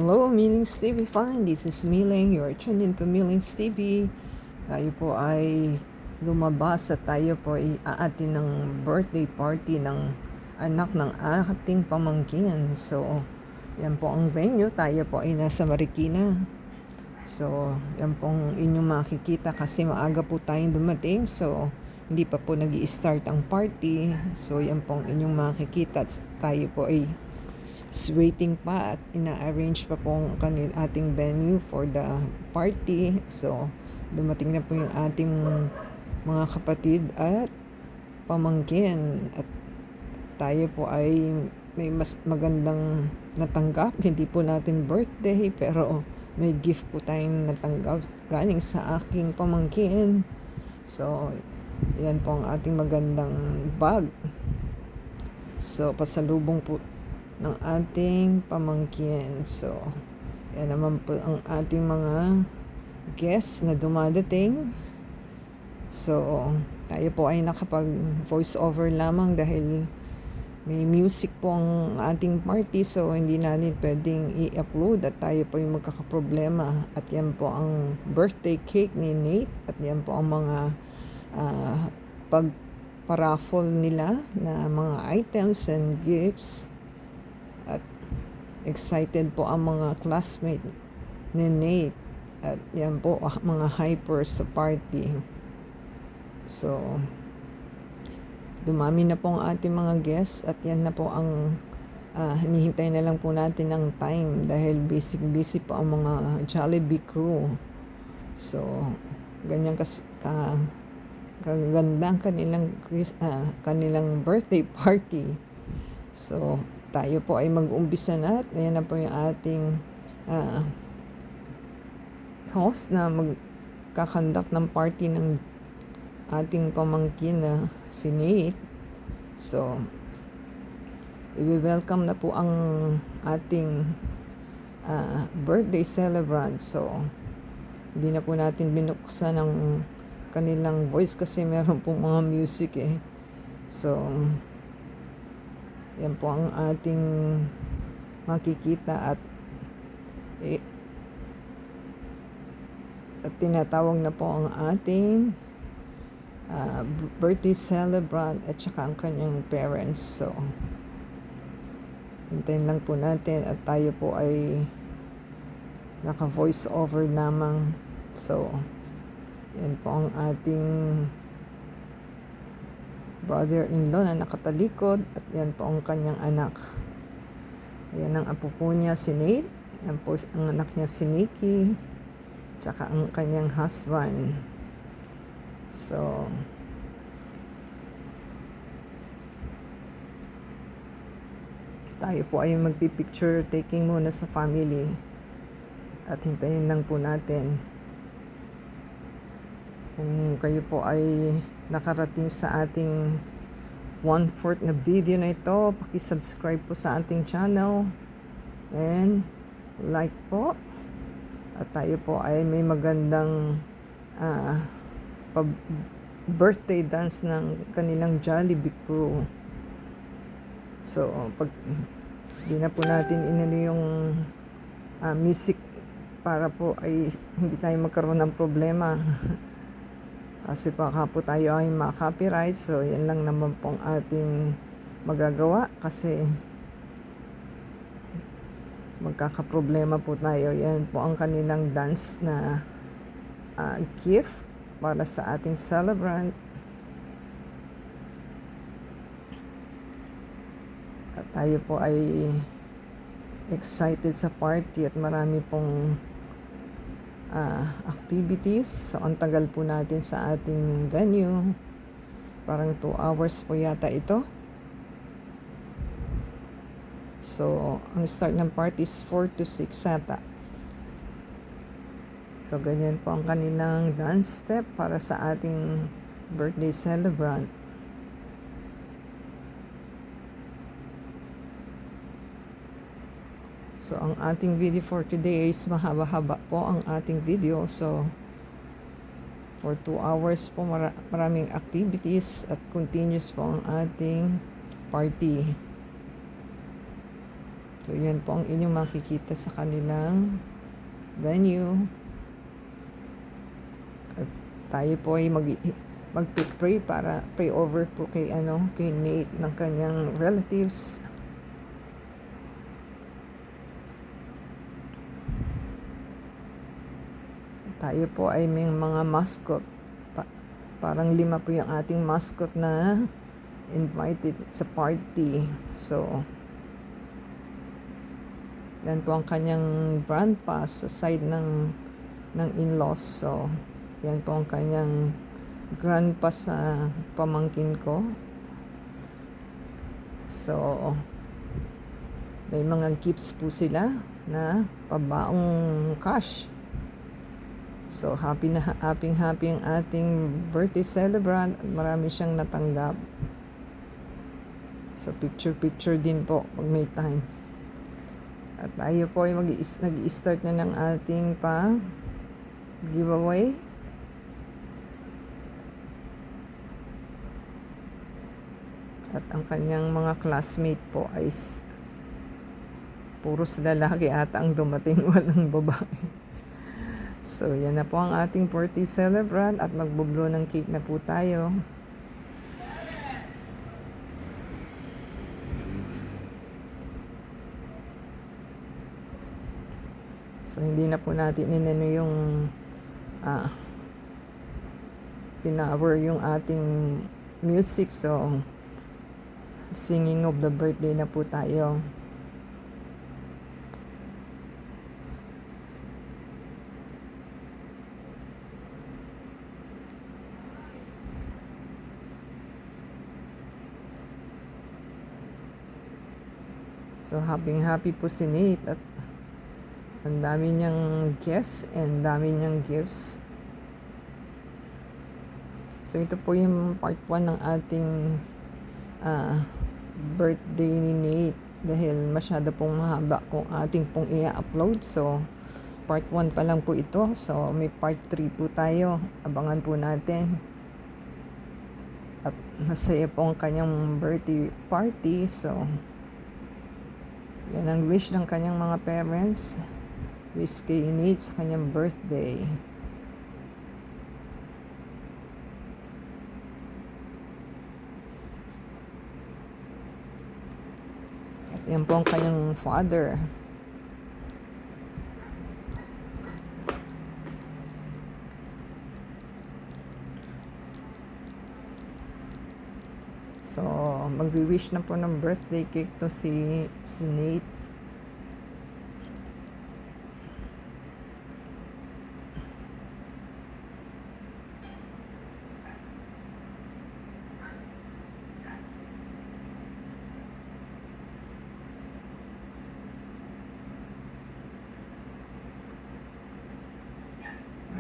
Hello, Millings TV fan. This is Milling. You are tuned into Millings TV. Tayo po ay lumabas at tayo po ay aatin ng birthday party ng anak ng ating pamangkin. So, yan po ang venue. Tayo po ay nasa Marikina. So, yan pong inyong makikita kasi maaga po tayong dumating. So, hindi pa po nag-i-start ang party. So, yan pong inyong makikita. Tayo po ay waiting pa at ina-arrange pa pong ating venue for the party. So, dumating na po yung ating mga kapatid at pamangkin. At tayo po ay may mas magandang natanggap. Hindi po natin birthday, pero may gift po tayong natanggap galing sa aking pamangkin. So, yan po ang ating magandang bag. So, pasalubong po ng ating pamangkin. So, yan naman po ang ating mga guests na dumadating. So, tayo po ay nakapag voice over lamang dahil may music po ang ating party. So, hindi natin pwedeng i-upload at tayo po yung magkakaproblema. At yan po ang birthday cake ni Nate. At yan po ang mga pag-paraffle nila na mga items and gifts. At excited po ang mga classmate ni Nate. At yan po mga hypers sa party. So, dumami na po ang ating mga guests. At yan na po ang hinihintay na lang po natin ng time. Dahil busy po ang mga Jollibee crew. So, ganyan kagandang kanilang birthday party. So, tayo po ay mag-umpisa na at ayan na po yung ating host na magkakandak ng party ng ating pamangkin na si Nate. So, i-welcome na po ang ating birthday celebrant. So, hindi na po natin binuksan ng kanilang voice kasi meron pong mga music eh. So, yan po ang ating makikita at tinatawag na po ang ating birthday celebrant at saka ang kanyang parents. So, hintayin lang po natin at tayo po ay naka-voice over lamang. So, yan po ang ating brother-in-law na nakatalikod at yan po ang kanyang anak. Yan ang apo po niya si Nate. Yan po ang anak niya si Nikki. Tsaka ang kanyang husband. So, tayo po ay magpipicture taking muna sa family. At hintayin lang po natin. Kung kayo po ay nakarating sa ating 1/4 na video na ito, paki-subscribe po sa ating channel and like po. At tayo po ay may magandang birthday dance ng kanilang Jollibee crew. So, pag di na po natin inano yung music para po ay hindi tayo magkaroon ng problema. Kasi baka po tayo ay ma-copyright. So, yan lang naman pong ating magagawa. Kasi magkakaproblema po tayo. Yan po ang kanilang dance na gift para sa ating celebrant. At tayo po ay excited sa party at marami pong activities. So, ang tagal po natin sa ating venue. Parang 2 hours po yata ito. So, ang start ng party is 4 to 6 yata. So, ganyan po ang kanilang dance step para sa ating birthday celebrant. So, ang ating video for today is mahaba-haba po ang ating video. So, for 2 hours po maraming activities at continuous po ang ating party. So, yan po ang inyong makikita sa kanilang venue. At tayo po ay magpipray para pray over po kay Nate ng kanyang relatives. Tayo po ay may mga mascot. Parang 5 po yung ating mascot na invited sa party. So, yan po ang kanyang grandpa sa side ng in-laws. So, yan po ang kanyang grandpa sa pamangkin ko. So, may mga gifts po sila na pabaong cash. So, happy ang ating birthday celebrant at marami siyang natanggap. So, picture din po pag may time. At tayo po ay nag-i-start na ng ating giveaway. At ang kanyang mga classmate po ay puros lalaki ata ang dumating, walang babae. So, yan na po ang ating birthday celebrant at magbublo ng cake na po tayo. So, hindi na po natin yung pinower yung ating music. So, singing of the birthday na po tayo. So, happy po si Nate at ang dami niyang guests and dami niyang gifts. So, ito po yung part 1 ng ating birthday ni Nate dahil masyado pong mahaba kung ating pong i-upload. So, part 1 pa lang po ito. So, may part 3 po tayo. Abangan po natin. At masaya po ang kanyang birthday party. So, yan ang wish ng kanyang mga parents. Wish kay Nate sa kanyang birthday. At yan po ang kanyang father. So, magwi-wish na po ng birthday cake to si Nate.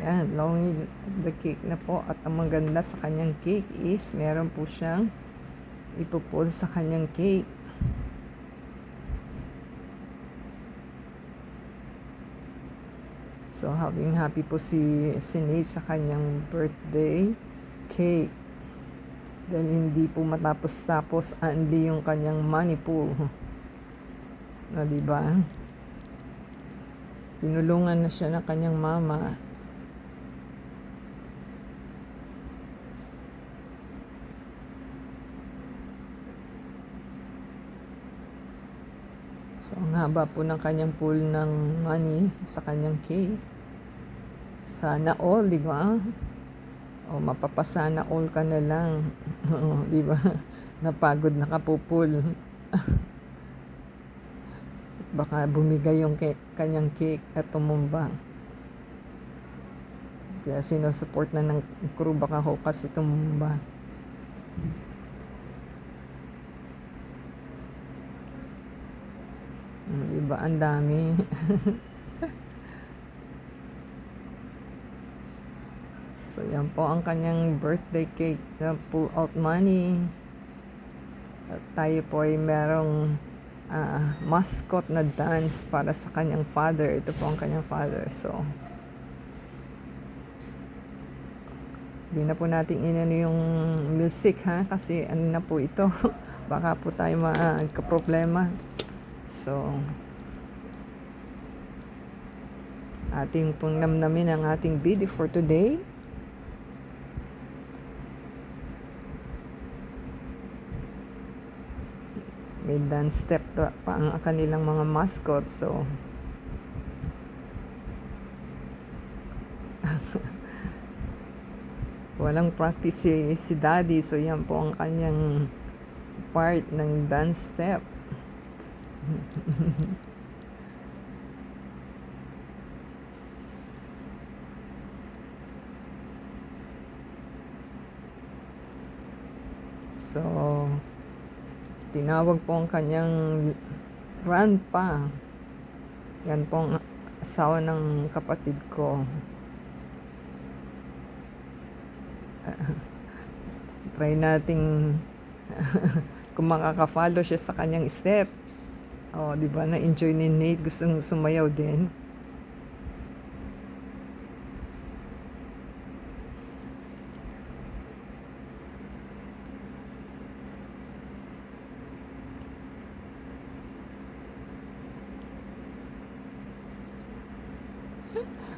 Yan, longing the cake na po. At ang maganda sa kanyang cake is meron po siyang ipupul sa kanyang cake. So, happy po si Nate sa kanyang birthday cake. Dahil hindi po matapos-tapos only yung kanyang money pool. Na, diba? Tinulungan na siya ng kanyang mama. So, ang haba po ng kanyang pool ng money sa kanyang cake. Sana all, di ba? O, mapapasana all ka na lang. O, di ba? Napagod na kapupul. Baka bumigay yung kanyang cake at tumumba. Kaya sinusupport na ng crew, baka hukas tumumba. Diba? Ang dami. So, yan po ang kanyang birthday cake na pull out money. At tayo po ay merong mascot na dance para sa kanyang father. Ito po ang kanyang father. So, di na po natin inano yung music, ha? Kasi ano na po ito. Baka po tayo magka-problema So, ating pong namnamin ang ating video for today. May dance step pa ang kanilang mga mascot. So, walang practice si Daddy. So, yan po ang kanyang part ng dance step. So, tinawag po ang kanyang grandpa. Yan po ang asawa ng kapatid ko. Try nating kung makaka-follow siya sa kanyang step. Oh, di ba? Na-enjoy ni Nate, gustong sumayaw din.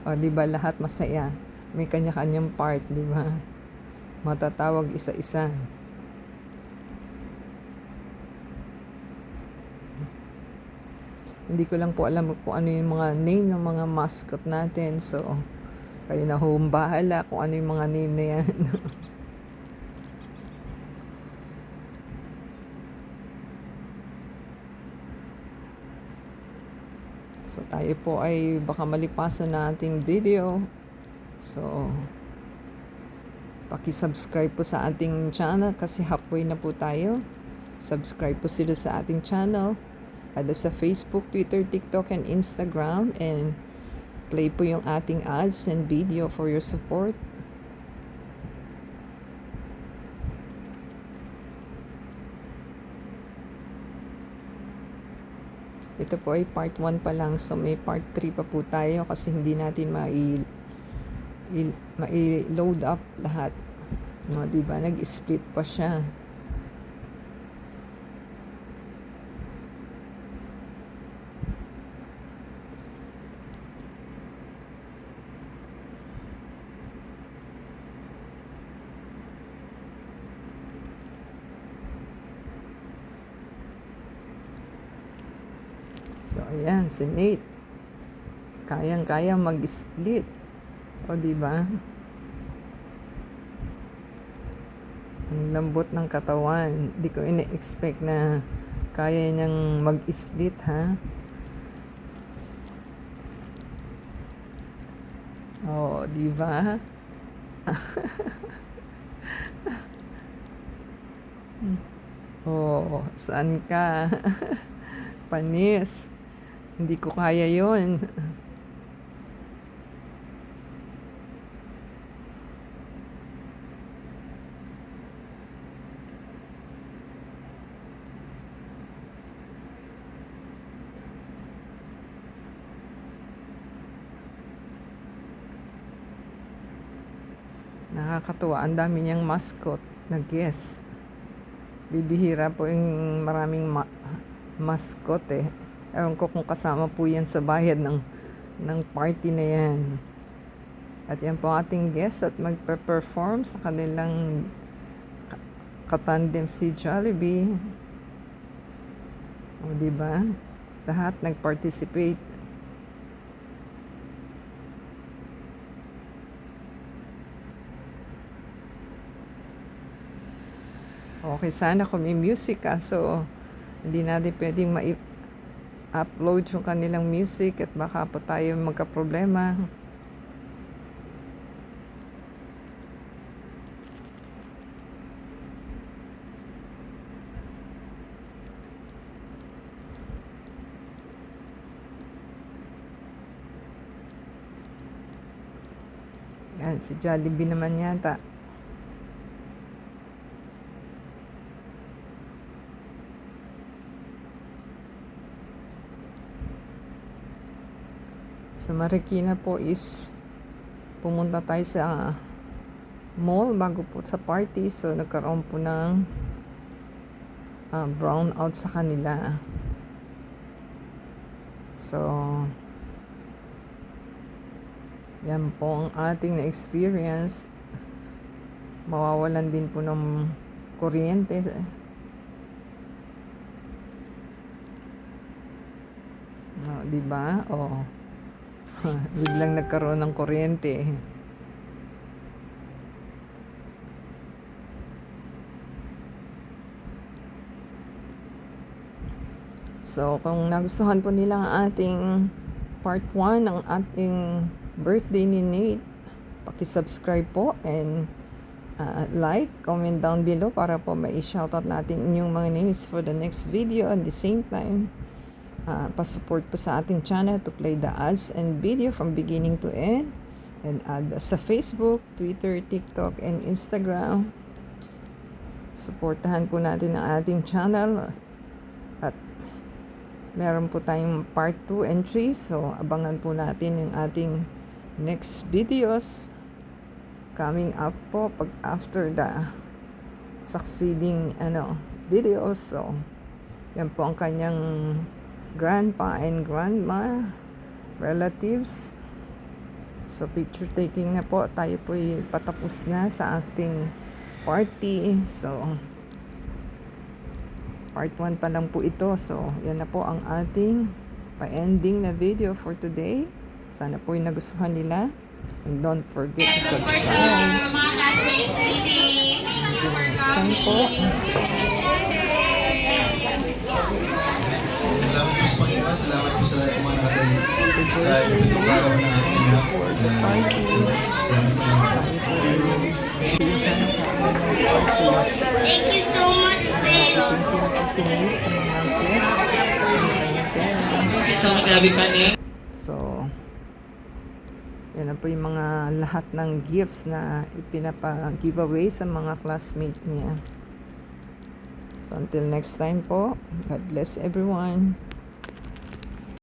Oh, di ba lahat masaya? May kanya-kanyang part, di ba? Matatawag isa-isa. Hindi ko lang po alam kung ano yung mga name ng mga mascot natin. So, kayo na bahala kung ano yung mga name na yan. So, tayo po ay baka malipasan na ating video. So, paki-subscribe po sa ating channel kasi halfway na po tayo. Subscribe po sila sa ating channel. Ada sa Facebook, Twitter, TikTok, and Instagram. And play po yung ating ads and video for your support. Ito po ay part 1 pa lang. So may part 3 pa po tayo kasi hindi natin mai-load up lahat. No, diba? Nag-split pa siya. So, ayan, si Nate. Kayang-kaya mag-split. O, diba? Ang lambot ng katawan. Di ko ina-expect na kaya niyang mag-split, ha? O, diba? Oh, saan ka? Panis. Hindi ko kaya yon. Nakakatuwa. Ang dami niyang mascot na guest. Bibihira po yung maraming mascot eh. Ewan ko kung kasama po yan sa bayad ng party na yan. At yan po ating guest at magpe-perform sa kanilang katandem si Jollibee. O, diba? Lahat nag-participate. Okay, sana kung may music so hindi natin pwedeng upload yung kanilang music at baka po tayo magka-problema. Yan, si Jollibee naman yata. Sa Marikina po is pumunta tayo sa mall bago po sa party. So, nagkaroon po ng brownout sa kanila. So, yan po ang ating na-experience. Mawawalan din po ng kuryente. Di ba? Oh. Biglang nagkaroon ng kuryente. So, kung nagustuhan po nila ang ating part 1 ng ating birthday ni Nate, paki-subscribe po and like, comment down below para po mai-shoutout natin inyong mga names for the next video. At the same time, pa-support po sa ating channel to play the ads and video from beginning to end, and add sa Facebook, Twitter, TikTok, and Instagram. Suportahan po natin ang ating channel at meron po tayong part 2 and 3, so abangan po natin yung ating next videos coming up po pag after the succeeding videos. So yan po ang kanyang grandpa and grandma relatives. So picture taking na po, tayo po patapos na sa ating party. So part 1 pa lang po ito. So yan na po ang ating pa-ending na video for today. Sana po yung nagustuhan nila. And don't forget to subscribe. Mga classmates meeting. Thank you for Next time po. Salamat po sa Panginoon. Salamat po sa lahat ng mga natin sa ipitong araw na aking anak. Thank you so much, parents. So, grabe ka ni. So, yan na po yung mga lahat ng gifts na ipinapa-giveaway sa mga classmate niya. So, until next time po, God bless everyone.